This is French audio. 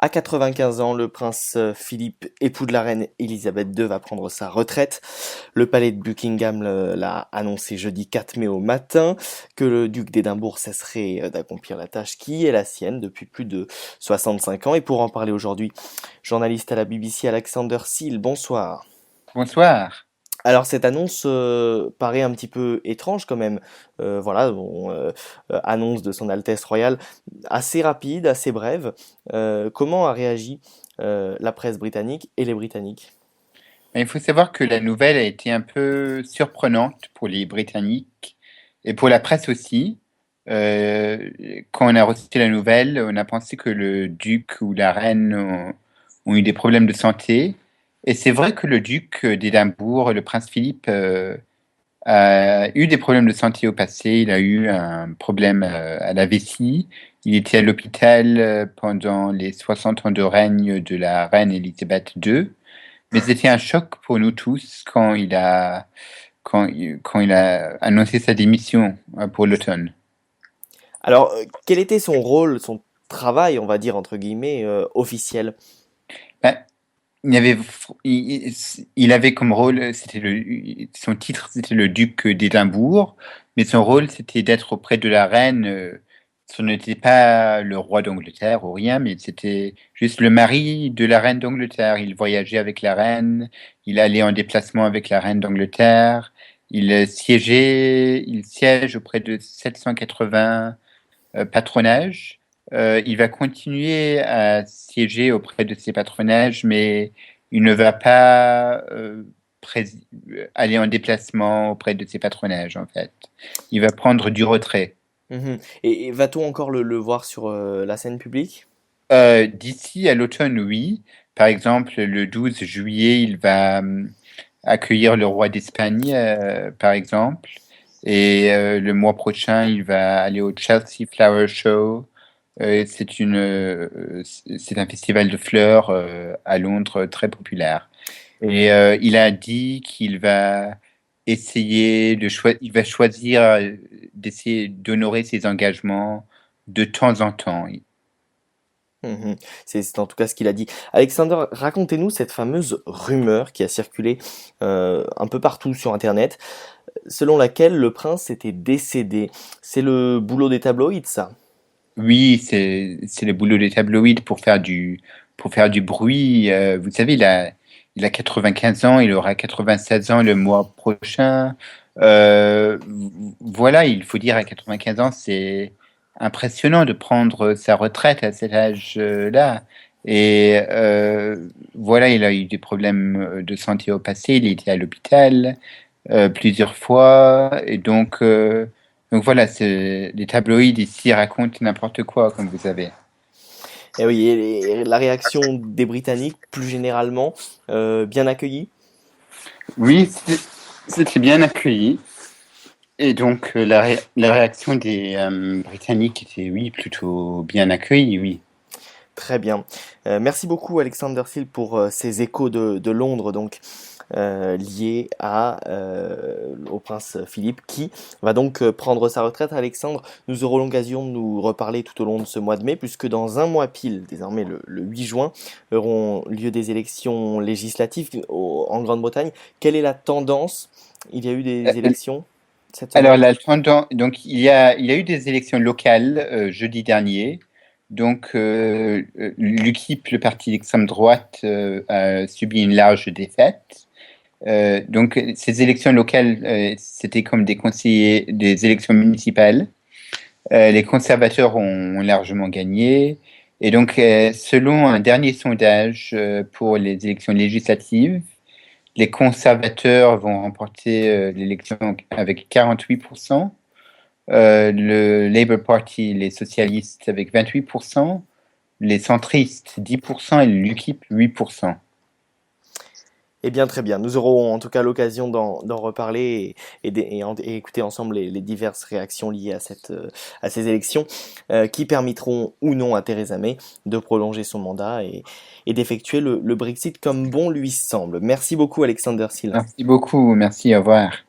À 95 ans, le prince Philippe, époux de la reine Elisabeth II, va prendre sa retraite. Le palais de Buckingham l'a annoncé jeudi 4 mai au matin que le duc d'Édimbourg cesserait d'accomplir la tâche qui est la sienne depuis plus de 65 ans. Et pour en parler aujourd'hui, journaliste à la BBC Alexander Seal, bonsoir. Bonsoir. Alors cette annonce paraît un petit peu étrange quand même. Voilà, annonce de Son Altesse Royale assez rapide, assez brève. Comment a réagi la presse britannique et les Britanniques? Il faut savoir que la nouvelle a été un peu surprenante pour les Britanniques et pour la presse aussi. Euh, Quand on a reçu la nouvelle, on a pensé que le duc ou la reine ont eu des problèmes de santé. Et c'est vrai que le duc d'Édimbourg, le prince Philippe, a eu des problèmes de santé au passé. Il a eu un problème à la vessie. Il était à l'hôpital pendant les 60 ans de règne de la reine Élisabeth II. Mais c'était un choc pour nous tous quand il a annoncé sa démission pour l'automne. Alors, quel était son rôle, son travail, on va dire entre guillemets, officiel? Ben, il avait comme rôle, son titre, c'était le duc d'Édimbourg, mais son rôle, c'était d'être auprès de la reine. Ce n'était pas le roi d'Angleterre ou rien, mais c'était juste le mari de la reine d'Angleterre. Il voyageait avec la reine, il allait en déplacement avec la reine d'Angleterre, il siège auprès de 780 patronages. Il va continuer à siéger auprès de ces patronages, mais il ne va pas aller en déplacement auprès de ces patronages, en fait. Il va prendre du retrait. Mhm. Et va-t-on encore le voir sur la scène publique? D'ici à l'automne, oui. Par exemple, le 12 juillet, il va accueillir le roi d'Espagne, par exemple. Et le mois prochain, il va aller au Chelsea Flower Show. C'est un festival de fleurs à Londres très populaire. Et il a dit qu'il va il va choisir d'essayer d'honorer ses engagements de temps en temps. Mhm. C'est en tout cas ce qu'il a dit. Alexander, racontez-nous cette fameuse rumeur qui a circulé un peu partout sur Internet, selon laquelle le prince était décédé. C'est le boulot des tabloïds, ça? Oui, c'est le boulot des tabloïds pour faire du bruit. Vous savez, il a 95 ans, il aura 96 ans le mois prochain. Voilà, il faut dire à 95 ans, c'est impressionnant de prendre sa retraite à cet âge-là. Et voilà, il a eu des problèmes de santé au passé, il était à l'hôpital plusieurs fois. Et donc voilà, les tabloïds ici racontent n'importe quoi, comme vous savez. Et oui, et la réaction des Britanniques, plus généralement, bien accueillie? Oui, c'était bien accueilli. Et donc la réaction des Britanniques était, oui, plutôt bien accueillie, oui. Très bien. Merci beaucoup Alexander Seal pour ces échos de Londres, donc liés au prince Philippe, qui va donc prendre sa retraite. Alexandre, nous aurons l'occasion de nous reparler tout au long de ce mois de mai, puisque dans un mois pile, désormais le 8 juin, auront lieu des élections législatives en Grande-Bretagne. Quelle est la tendance? Il y a eu des élections cette Alors, semaine? donc il y a eu des élections locales jeudi dernier. Donc, l'UKIP, le parti d'extrême droite, a subi une large défaite. Donc, ces élections locales, c'était comme des conseillers, des élections municipales. Les conservateurs ont largement gagné. Et donc, selon un dernier sondage pour les élections législatives, les conservateurs vont remporter l'élection avec 48%, le Labour Party, les socialistes avec 28%, les centristes 10% et l'UKIP 8%. Eh bien, très bien. Nous aurons en tout cas l'occasion d'en reparler et écouter ensemble les diverses réactions liées à ces élections qui permettront ou non à Theresa May de prolonger son mandat et d'effectuer le Brexit comme bon lui semble. Merci beaucoup, Alexander Sill. Merci beaucoup, merci, au revoir.